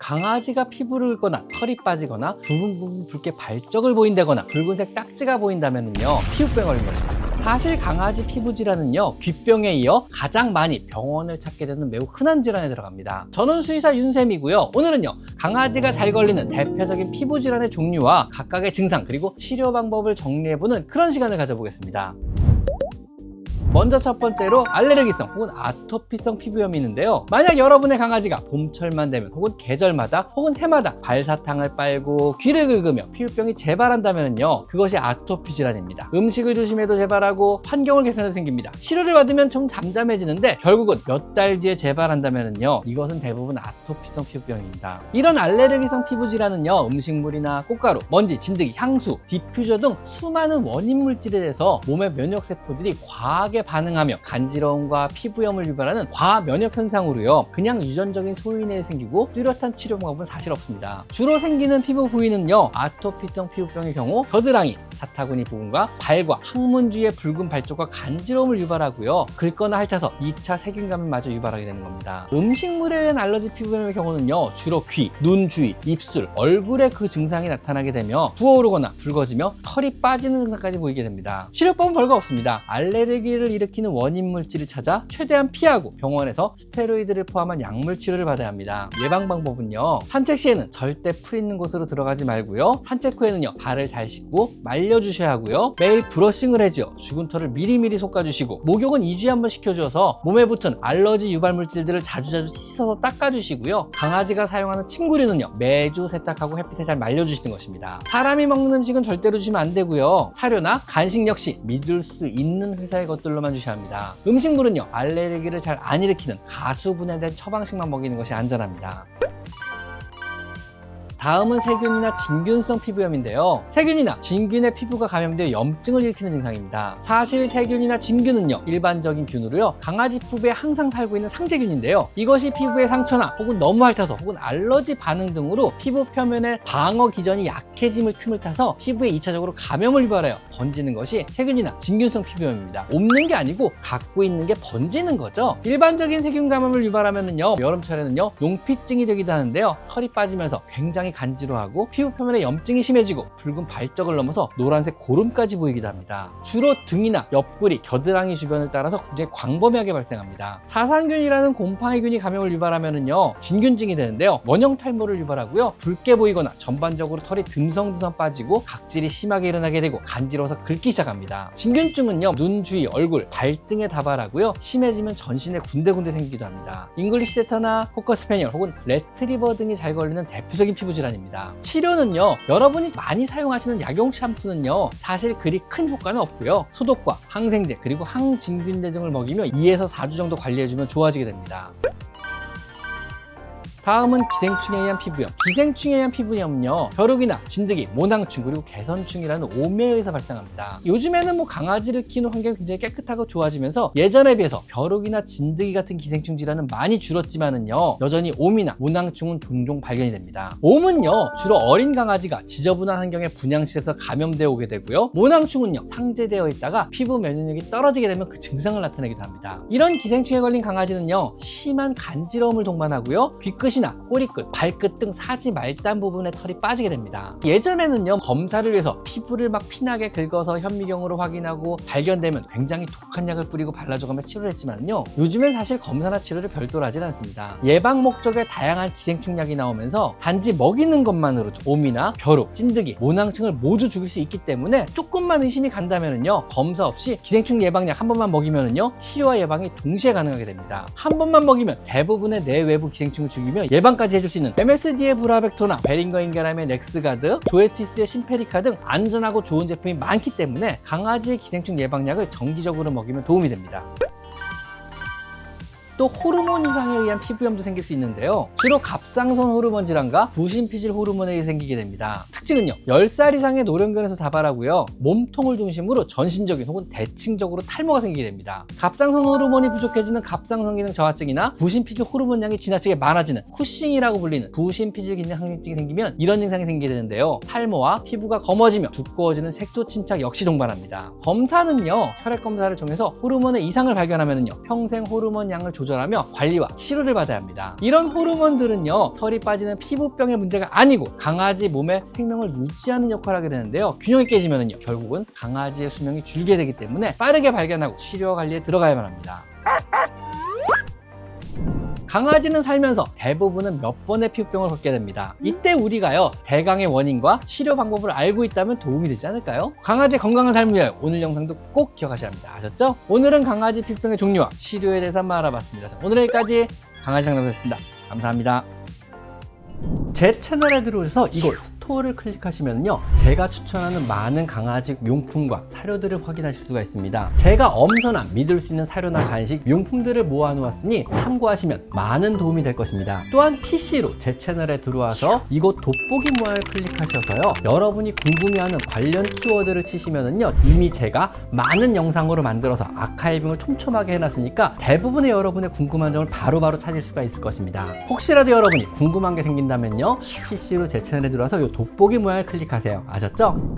강아지가 피부를 긁거나 털이 빠지거나 부분 붉게 발적을 보인다거나 붉은색 딱지가 보인다면요, 피부병에 걸린 것입니다. 사실 강아지 피부 질환은요, 귀병에 이어 가장 많이 병원을 찾게 되는 매우 흔한 질환에 들어갑니다. 저는 수의사 윤쌤이고요. 오늘은요, 강아지가 잘 걸리는 대표적인 피부 질환의 종류와 각각의 증상 그리고 치료 방법을 정리해보는 그런 시간을 가져보겠습니다. 먼저 첫 번째로 알레르기성 혹은 아토피성 피부염이 있는데요. 만약 여러분의 강아지가 봄철만 되면 혹은 계절마다 혹은 해마다 발사탕을 빨고 귀를 긁으며 피부병이 재발한다면요, 그것이 아토피 질환입니다. 음식을 조심해도 재발하고 환경을 개선해서 생깁니다. 치료를 받으면 좀 잠잠해지는데 결국은 몇 달 뒤에 재발한다면요, 이것은 대부분 아토피성 피부병입니다. 이런 알레르기성 피부 질환은요, 음식물이나 꽃가루, 먼지, 진드기, 향수, 디퓨저 등 수많은 원인 물질에 대해서 몸의 면역세포들이 과하게 반응하며 간지러움과 피부염을 유발하는 과면역 현상으로요, 그냥 유전적인 소인에 생기고 뚜렷한 치료 방법은 사실 없습니다. 주로 생기는 피부 부위는요, 아토피성 피부병의 경우 겨드랑이, 사타구니 부분과 발과 항문 주위의 붉은 발적과 간지러움을 유발하고요, 긁거나 핥아서 2차 세균감을 마저 유발하게 되는 겁니다. 음식물에 의한 알러지 피부염의 경우는요, 주로 귀, 눈 주위, 입술, 얼굴에 그 증상이 나타나게 되며 부어오르거나 붉어지며 털이 빠지는 증상까지 보이게 됩니다. 치료법은 별거 없습니다. 알레르기를 일으키는 원인 물질을 찾아 최대한 피하고 병원에서 스테로이드를 포함한 약물 치료를 받아야 합니다. 예방 방법은요, 산책 시에는 절대 풀 있는 곳으로 들어가지 말고요, 산책 후에는요, 발을 잘 씻고 말려주셔야 하고요, 매일 브러싱을 해줘 죽은 털을 미리미리 솎아주시고, 목욕은 2주에 한 번 시켜주어서 몸에 붙은 알러지 유발 물질들을 자주자주 씻어서 닦아주시고요, 강아지가 사용하는 침구류는요, 매주 세탁하고 햇빛에 잘 말려주시는 것입니다. 사람이 먹는 음식은 절대로 주시면 안 되고요, 사료나 간식 역시 믿을 수 있는 회사의 것들로만 주셔야 합니다. 음식물은요, 알레르기를 잘 안 일으키는 가수분해된 처방식만 먹이는 것이 안전합니다. 다음은 세균이나 진균성 피부염인데요. 세균이나 진균의 피부가 감염되어 염증을 일으키는 증상입니다. 사실 세균이나 진균은요, 일반적인 균으로요, 강아지 피부에 항상 살고 있는 상재균인데요, 이것이 피부의 상처나 혹은 너무 핥아서 혹은 알러지 반응 등으로 피부 표면의 방어 기전이 약해짐을 틈을 타서 피부에 2차적으로 감염을 유발하여 번지는 것이 세균이나 진균성 피부염입니다. 옮는 게 아니고 갖고 있는 게 번지는 거죠. 일반적인 세균 감염을 유발하면은요, 여름철에는요, 농피증이 되기도 하는데요, 털이 빠지면서 굉장히 간지러워하고 피부 표면에 염증이 심해지고 붉은 발적을 넘어서 노란색 고름까지 보이기도 합니다. 주로 등이나 옆구리, 겨드랑이 주변을 따라서 굉장히 광범위하게 발생합니다. 사상균이라는 곰팡이균이 감염을 유발하면은요, 진균증이 되는데요, 원형 탈모를 유발하고요, 붉게 보이거나 전반적으로 털이 듬성듬성 빠지고 각질이 심하게 일어나게 되고 간지러워서 긁기 시작합니다. 진균증은요, 눈 주위, 얼굴, 발등에 다발하고요, 심해지면 전신에 군데군데 생기기도 합니다. 잉글리시 세터나 코커 스패니얼 혹은 레트리버 등이 잘 걸리는 대표적인 피부 질환입니다. 치료는요, 여러분이 많이 사용하시는 약용 샴푸는요, 사실 그리 큰 효과는 없고요, 소독과 항생제 그리고 항진균제 등을 먹이며 2에서 4주 정도 관리해주면 좋아지게 됩니다. 다음은 기생충에 의한 피부염. 기생충에 의한 피부염은요, 벼룩이나 진드기, 모낭충 그리고 개선충이라는 오매에 의해서 발생합니다. 요즘에는 강아지를 키우는 환경이 굉장히 깨끗하고 좋아지면서 예전에 비해서 벼룩이나 진드기 같은 기생충 질환은 많이 줄었지만은요, 여전히 옴이나 모낭충은 종종 발견이 됩니다. 옴은요, 주로 어린 강아지가 지저분한 환경에 분양실에서 감염되어 오게 되고요, 모낭충은요, 상재되어 있다가 피부 면역력이 떨어지게 되면 그 증상을 나타내기도 합니다. 이런 기생충에 걸린 강아지는요, 심한 간지러움을 동반하고요, 귀끝이나 꼬리끝, 발끝 등 사지 말단 부분에 털이 빠지게 됩니다. 예전에는요, 검사를 위해서 피부를 피나게 긁어서 현미경으로 확인하고 발견되면 굉장히 독한 약을 뿌리고 발라줘가며 치료를 했지만요, 요즘엔 사실 검사나 치료를 별도로 하진 않습니다. 예방 목적의 다양한 기생충 약이 나오면서 단지 먹이는 것만으로도 옴이나 벼룩, 찐득이, 모낭충을 모두 죽일 수 있기 때문에 조금만 의심이 간다면은요, 검사 없이 기생충 예방약 한 번만 먹이면은요, 치료와 예방이 동시에 가능하게 됩니다. 한 번만 먹이면 대부분의 내외부 기생충을 죽이며 예방까지 해줄 수 있는 MSD의 브라벡토나 베링거 인게람의 넥스가드, 조에티스의 심페리카 등 안전하고 좋은 제품이 많기 때문에 강아지의 기생충 예방약을 정기적으로 먹이면 도움이 됩니다. 또 호르몬 이상에 의한 피부염도 생길 수 있는데요, 주로 갑상선 호르몬 질환과 부신피질 호르몬에 의해 생기게 됩니다. 특징은요, 10살 이상의 노령견에서 다발하고요, 몸통을 중심으로 전신적인 혹은 대칭적으로 탈모가 생기게 됩니다. 갑상선 호르몬이 부족해지는 갑상선 기능 저하증이나 부신피질 호르몬량이 지나치게 많아지는 쿠싱이라고 불리는 부신피질 기능 항진증이 생기면 이런 증상이 생기게 되는데요, 탈모와 피부가 검어지며 두꺼워지는 색소 침착 역시 동반합니다. 검사는요, 혈액 검사를 통해서 호르몬의 이상을 발견하면요, 평생 호르몬 양을 조절 조절하며 관리와 치료를 받아야 합니다. 이런 호르몬들은요, 털이 빠지는 피부병의 문제가 아니고 강아지 몸의 생명을 유지하는 역할을 하게 되는데요, 균형이 깨지면은요 결국은 강아지의 수명이 줄게 되기 때문에 빠르게 발견하고 치료와 관리에 들어가야만 합니다. 강아지는 살면서 대부분은 몇 번의 피부병을 겪게 됩니다. 이때 우리가요, 대강의 원인과 치료 방법을 알고 있다면 도움이 되지 않을까요? 강아지 건강한 삶을 위하여 오늘 영상도 꼭 기억하셔야 합니다. 아셨죠? 오늘은 강아지 피부병의 종류와 치료에 대해서 한번 알아봤습니다. 자, 오늘 여기까지 강아지 상담소였습니다. 감사합니다. 제 채널에 들어오셔서 이곳 스토어를 클릭하시면요, 제가 추천하는 많은 강아지 용품과 사료들을 확인하실 수가 있습니다. 제가 엄선한 믿을 수 있는 사료나 간식, 용품들을 모아놓았으니 참고하시면 많은 도움이 될 것입니다. 또한 PC로 제 채널에 들어와서 이곳 돋보기 모양을 클릭하셔서요, 여러분이 궁금해하는 관련 키워드를 치시면은요, 이미 제가 많은 영상으로 만들어서 아카이빙을 촘촘하게 해놨으니까 대부분의 여러분의 궁금한 점을 바로바로 찾을 수가 있을 것입니다. 혹시라도 여러분이 궁금한 게 생긴다면요, PC로 제 채널에 들어와서 이 돋보기 모양을 클릭하세요. 아셨죠?